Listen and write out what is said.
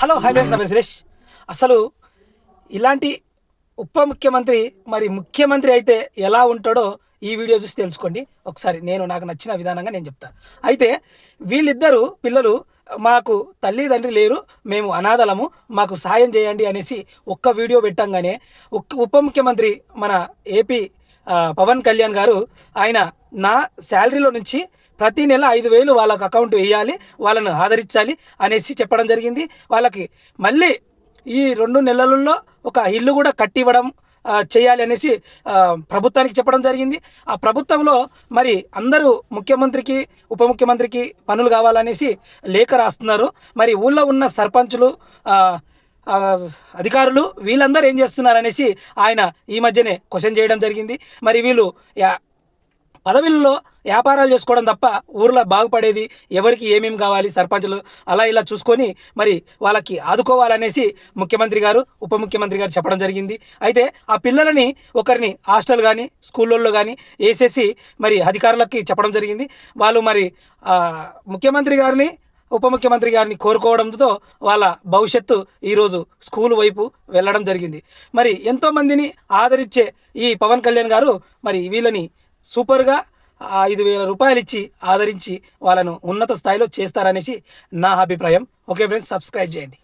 Hello hi friends, నా పేరు సురేష్. అసలు ఇలాంటి ఉప ముఖ్యమంత్రి మరి ముఖ్యమంత్రి అయితే ఎలా ఉంటాడో ఈ వీడియో చూసి తెలుసుకోండి. ఒకసారి నాకు నచ్చిన విధానంగా నేను చెప్తా. అయితే వీళ్ళిద్దరూ పిల్లలు మాకు తల్లిదండ్రి లేరు, మేము అనాథలము, మాకు సాయం చేయండి అనేసి ఒక్క వీడియో పెట్టంగానే ఉప ముఖ్యమంత్రి మన ఏపీ పవన్ కళ్యాణ్ గారు ఆయన నా శాలరీలో నుంచి ప్రతి నెల 5,000 వాళ్ళకి అకౌంట్ వేయాలి, వాళ్ళను ఆదరించాలి అనేసి చెప్పడం జరిగింది. వాళ్ళకి మళ్ళీ ఈ 2 నెలలలో ఒక ఇల్లు కూడా కట్టివ్వడం చేయాలి అనేసి ప్రభుత్వానికి చెప్పడం జరిగింది. ఆ ప్రభుత్వంలో మరి అందరూ ముఖ్యమంత్రికి ఉప ముఖ్యమంత్రికి పనులు కావాలనేసి లేఖ రాస్తున్నారు. మరి ఊళ్ళో ఉన్న సర్పంచులు అధికారులు వీళ్ళందరూ ఏం చేస్తున్నారనేసి ఆయన ఈ మధ్యనే క్వశ్చన్ చేయడం జరిగింది. మరి వీళ్ళు పదవిల్లో వ్యాపారాలు చేసుకోవడం తప్ప ఊర్లో బాగుపడేది ఎవరికి ఏమేమి కావాలి సర్పంచులు అలా ఇలా చూసుకొని మరి వాళ్ళకి ఆదుకోవాలనేసి ముఖ్యమంత్రి గారు ఉప ముఖ్యమంత్రి గారు చెప్పడం జరిగింది. అయితే ఆ పిల్లలని ఒకరిని హాస్టల్ కానీ స్కూళ్ళల్లో కానీ వేసేసి మరి అధికారులకి చెప్పడం జరిగింది. వాళ్ళు మరి ముఖ్యమంత్రి గారిని ఉప ముఖ్యమంత్రి గారిని కోరుకోవడంతో వాళ్ళ భవిష్యత్తు ఈరోజు స్కూల్ వైపు వెళ్ళడం జరిగింది. మరి ఎంతోమందిని ఆదరించే ఈ పవన్ కళ్యాణ్ గారు మరి వీళ్ళని సూపర్గా 5,000 రూపాయలు ఇచ్చి ఆదరించి వాళ్ళను ఉన్నత స్థాయిలో చేస్తారనేసి నా అభిప్రాయం. ఓకే ఫ్రెండ్స్, సబ్స్క్రైబ్ చేయండి.